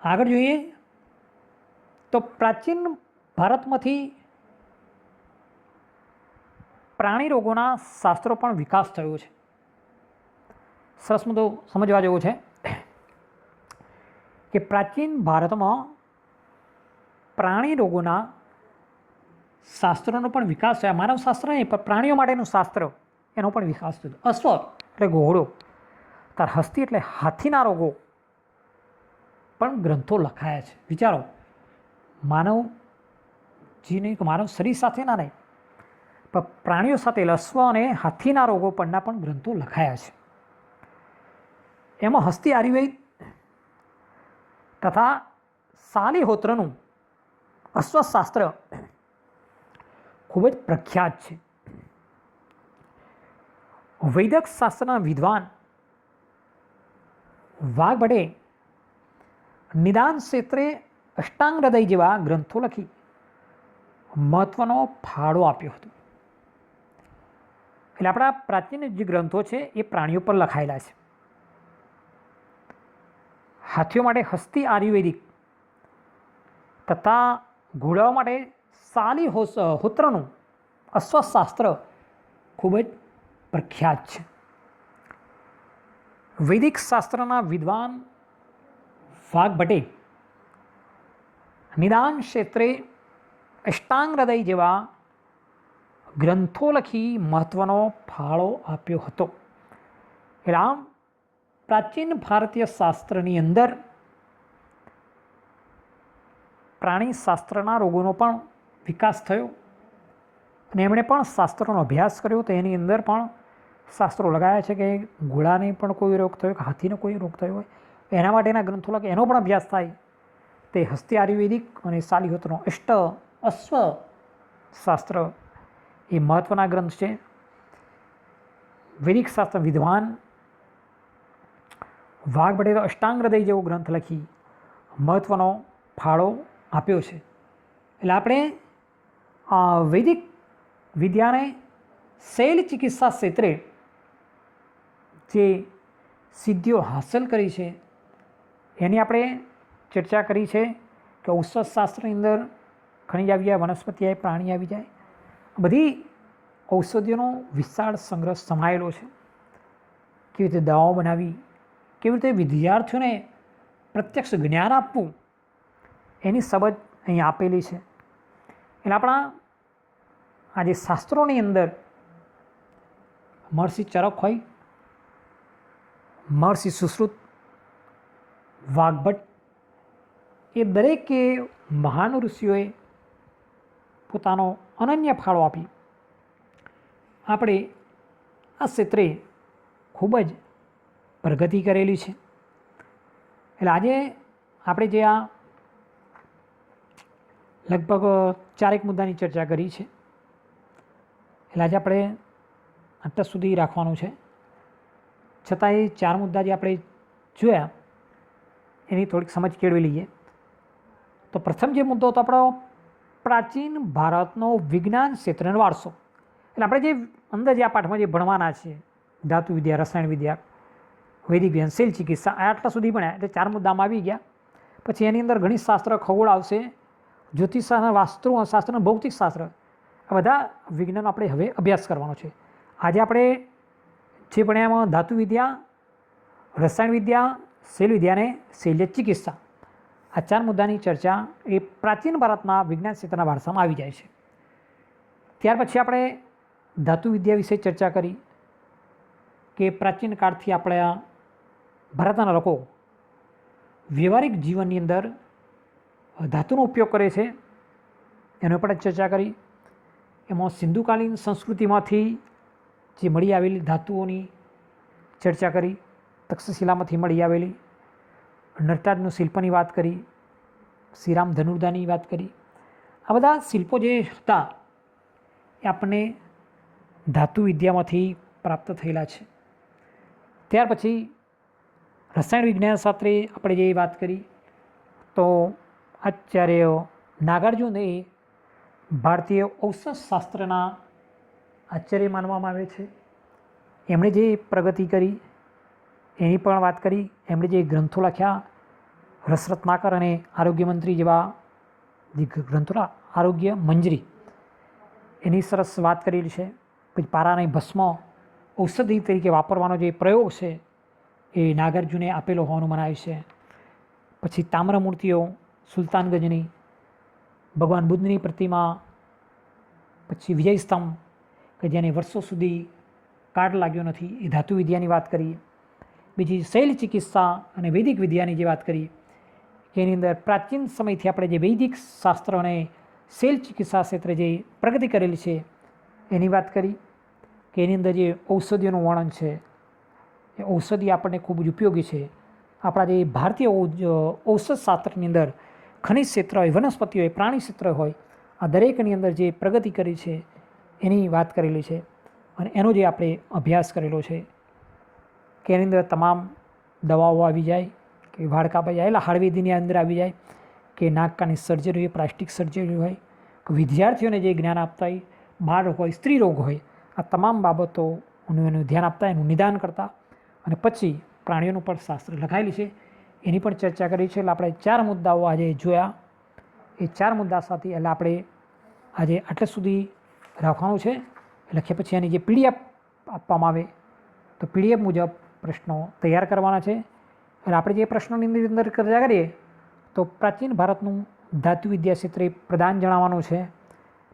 આગળ જોઈએ તો પ્રાચીન ભારતમાંથી પ્રાણી રોગોના શાસ્ત્રો પણ વિકાસ થયો છે. સરસ મુદ્દો સમજવા જેવો છે કે પ્રાચીન ભારતમાં પ્રાણી રોગોના શાસ્ત્રોનો પણ વિકાસ થયો. માનવશાસ્ત્ર નહીં પણ પ્રાણીઓ માટેનું શાસ્ત્ર એનો પણ વિકાસ થયો. અશ્વ એટલે ઘોડો, તાર હસ્તી એટલે હાથીના રોગો પણ ગ્રંથો લખાયા છે. વિચારો, માનવજી નહીં કે માનવ શરીર સાથેના નહીં પણ પ્રાણીઓ સાથે અશ્વ અને હાથીના રોગો પરના પણ ગ્રંથો લખાયા છે. એમાં હસ્તી આયુર્વેદ તથા શાલિહોત્રનું અશ્વશાસ્ત્ર ખૂબ જ પ્રખ્યાત છે. વૈદક શાસ્ત્રના વિદ્વાન વાઘભટે નિદાન ક્ષેત્રે અષ્ટાંગ હૃદય જેવા ગ્રંથો લખી મહત્વનો ફાળો આપ્યો હતો. એટલે આપણા પ્રાચીન જે ગ્રંથો છે એ પ્રાણીઓ પર લખાયેલા છે. હાથીઓ માટે હસ્તી આયુર્વેદિક તથા ઘોડાઓ માટે શાલિહોત્રનું અશ્વશાસ્ત્ર ખૂબ જ પ્રખ્યાત છે. વૈદિક શાસ્ત્રના વિદ્વાન વાઘભટે નિદાન ક્ષેત્રે અષ્ટાંગ હૃદય જેવા ગ્રંથો લખી મહત્વનો ફાળો આપ્યો હતો. એટલે આમ પ્રાચીન ભારતીય શાસ્ત્રની અંદર પ્રાણી શાસ્ત્રના રોગોનો પણ વિકાસ થયો અને એમણે પણ શાસ્ત્રોનો અભ્યાસ કર્યો. તો એની અંદર પણ શાસ્ત્રો લગાવ્યા છે કે ઘોડાને પણ કોઈ રોગ થયો કે હાથીને કોઈ રોગ થયો હોય એના માટેના ગ્રંથો લખે, એનો પણ અભ્યાસ થાય. તે હસ્તી આયુર્વેદિક અને શાલિહોત્રનો અશ્વ શાસ્ત્ર એ મહત્ત્વના ગ્રંથ છે. વૈદિક શાસ્ત્ર વિદ્વાન વાઘભટે તો અષ્ટાંગ હૃદય જેવો ગ્રંથ લખી મહત્ત્વનો ફાળો આપ્યો છે. એટલે આપણે વૈદિક વિદ્યાને શૈલ્ય ચિકિત્સા ક્ષેત્રે જે સિદ્ધિઓ હાંસલ કરી છે એની આપણે ચર્ચા કરી છે કે ઔષધ શાસ્ત્રની અંદર ખનિજ આવી જાય, વનસ્પતિ આવે, પ્રાણી આવી જાય. બધી ઔષધિઓનો વિશાળ સંગ્રહ સમાયેલો છે. કેવી રીતે દવાઓ બનાવી, કેવી રીતે વિદ્યાર્થીઓને પ્રત્યક્ષ જ્ઞાન આપવું એની સમજ અહીં આપેલી છે. એટલે આપણા આજે શાસ્ત્રોની અંદર મહર્ષિ ચરક હોય, મહર્ષિ સુશ્રુત વાઘભટ્ટ, એ દરેકે મહાન ઋષિઓએ પોતાનો અનન્ય ફાળો આપી આપણે આ ક્ષેત્રે ખૂબ જ પ્રગતિ કરેલી છે. એટલે આજે આપણે જે આ લગભગ 4 મુદ્દાની ચર્ચા કરી છે, એટલે આજે આપણે અંત સુધી રાખવાનું છે. છતાં એ 4 મુદ્દા જે આપણે જોયા એની થોડીક સમજ કેળવી લઈએ. તો પ્રથમ જે મુદ્દો હતો આપણો પ્રાચીન ભારતનો વિજ્ઞાન ક્ષેત્રનો વારસો. એટલે આપણે જે અંદર જે આ પાઠમાં જે ભણવાના છે, ધાતુ વિદ્યા, રસાયણ વિદ્યા, વૈદિક જ્ઞાન, શૈલ ચિકિત્સા, આટલા સુધી ભણ્યા એટલે 4 મુદ્દામાં આવી ગયા. પછી એની અંદર ગણિતશાસ્ત્ર, ખગોળ આવશે, જ્યોતિષશાસ્ત્ર, વાસ્તુશાસ્ત્ર, ભૌતિક શાસ્ત્ર, આ બધા વિજ્ઞાન આપણે હવે અભ્યાસ કરવાનો છે. આજે આપણે જે ભણ્યા એમાં ધાતુ વિદ્યા, રસાયણ વિદ્યા, શૈલ વિદ્યા અને શૈલ્ય ચિકિત્સા, આ 4 મુદ્દાની ચર્ચા એ પ્રાચીન ભારતના વિજ્ઞાન ક્ષેત્રના વારસામાં આવી જાય છે. ત્યાર પછી આપણે ધાતુ વિદ્યા વિશે ચર્ચા કરી કે પ્રાચીન કાળથી આપણે આ ભારતના લોકો વ્યવહારિક જીવનની અંદર ધાતુનો ઉપયોગ કરે છે એનો પણ ચર્ચા કરી. એમાં સિંધુકાલીન સંસ્કૃતિમાંથી જે મળી આવેલી ધાતુઓની ચર્ચા કરી, તક્ષશિલામાંથી મળી આવેલી, નટરાજનું શિલ્પની વાત કરી, શ્રીરામ ધનુર્ધાની વાત કરી. આ બધા શિલ્પો જે હતા એ આપણને ધાતુ વિદ્યામાંથી પ્રાપ્ત થયેલા છે. ત્યાર પછી રસાયણ વિજ્ઞાન શાસ્ત્રે આપણે જે વાત કરી તો આચાર્ય નાગાર્જુન એ ભારતીય ઔષધ શાસ્ત્રના આચાર્ય માનવામાં આવે છે. એમણે જે પ્રગતિ કરી એની પણ વાત કરી. એમણે જે ગ્રંથો લખ્યા, રસરત્નાકર અને આરોગ્ય મંત્રી જેવા જે ગ્રંથો, આરોગ્ય મંજરી, એની સરસ વાત કરેલી છે. પછી પારાને ભસ્મ ઔષધિ તરીકે વાપરવાનો જે પ્રયોગ છે એ નાગાર્જુને આપેલો હોવાનું મનાય છે. પછી તામ્ર મૂર્તિઓ, સુલતાનગંજની, ભગવાન બુદ્ધની પ્રતિમા, પછી વિજય સ્તંભ કે જેને વર્ષો સુધી કાળ લાગ્યો નથી, એ ધાતુ વિદ્યાની વાત કરી. બીજી શૈલ ચિકિત્સા અને વૈદિક વિદ્યાની જે વાત કરી કે એની અંદર પ્રાચીન સમયથી આપણે જે વૈદિક શાસ્ત્ર અને શૈલ ચિકિત્સા ક્ષેત્રે જે પ્રગતિ કરેલી છે એની વાત કરી કે એની અંદર જે ઔષધિઓનું વર્ણન છે એ ઔષધિ આપણને ખૂબ જ ઉપયોગી છે. આપણા જે ભારતીય ઔષધ શાસ્ત્રની અંદર ખનિજ ક્ષેત્ર હોય, વનસ્પતિ હોય, પ્રાણી ક્ષેત્ર હોય, આ દરેકની અંદર જે પ્રગતિ કરી છે એની વાત કરેલી છે. અને એનો જે આપણે અભ્યાસ કરેલો છે કે એની અંદર તમામ દવાઓ આવી જાય, કે વાળ કાપાઈ જાય એટલે હાડવેદીની અંદર આવી જાય, કે નાક કાનની સર્જરી હોય, પ્લાસ્ટિક સર્જરી હોય, કે વિદ્યાર્થીઓને જે જ્ઞાન આપતા હોય, બાળક હોય, સ્ત્રી રોગ હોય, આ તમામ બાબતોનું એનું ધ્યાન આપતા, એનું નિદાન કરતા. અને પછી પ્રાણીઓનું પણ શાસ્ત્ર લખાયેલી છે એની પણ ચર્ચા કરી છે. એટલે આપણે 4 મુદ્દાઓ આજે જોયા. એ 4 મુદ્દા સાથે એટલે આપણે આજે આટલે સુધી રાખવાનું છે. લખ્યા પછી એની જે PDF આપવામાં આવે તો PDF મુજબ પ્રશ્નો તૈયાર કરવાના છે. એટલે આપણે જે પ્રશ્નોની અંદર ચર્ચા કરીએ તો પ્રાચીન ભારતનું ધાતુ વિદ્યા ક્ષેત્રે પ્રદાન જણાવવાનું છે.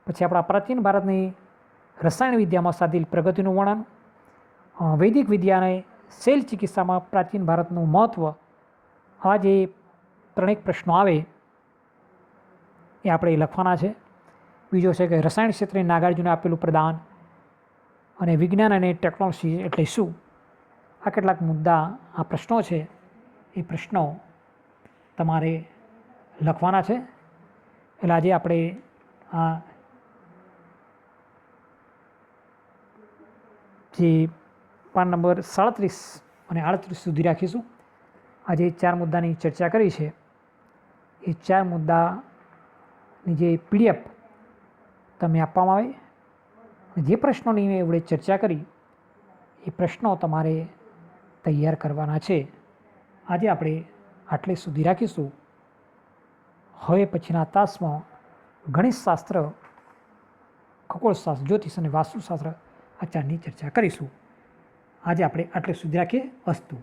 પછી આપણા પ્રાચીન ભારતની રસાયણ વિદ્યામાં સાધેલ પ્રગતિનું વર્ણન, વૈદિક વિદ્યા અને શૈલ ચિકિત્સામાં પ્રાચીન ભારતનું મહત્ત્વ, આવા જે 3 પ્રશ્નો આવે એ આપણે લખવાના છે. બીજો છે કે રસાયણ ક્ષેત્રે નાગાર્જુને આપેલું પ્રદાન અને વિજ્ઞાન અને ટેકનોલોજી એટલે શું. આ કેટલાક મુદ્દા, આ પ્રશ્નો છે એ પ્રશ્નો તમારે લખવાના છે. એટલે આજે આપણે આ જે પાન નંબર 37 અને 38 સુધી રાખીશું. આજે 4 મુદ્દાની ચર્ચા કરી છે એ 4 મુદ્દાની જે PDF તમે આપવામાં આવે, જે પ્રશ્નોની મેં એવડે ચર્ચા કરી એ પ્રશ્નો તમારે તૈયાર કરવાના છે. આજે આપણે આટલે સુધી રાખીશું. હવે પછીના તાસમાં ગણિતશાસ્ત્ર, ખગોળશાસ્ત્ર, જ્યોતિષ અને વાસ્તુશાસ્ત્ર આ 4ની ચર્ચા કરીશું. આજે આપણે આટલે સુધી રાખીએ. અસ્તુ.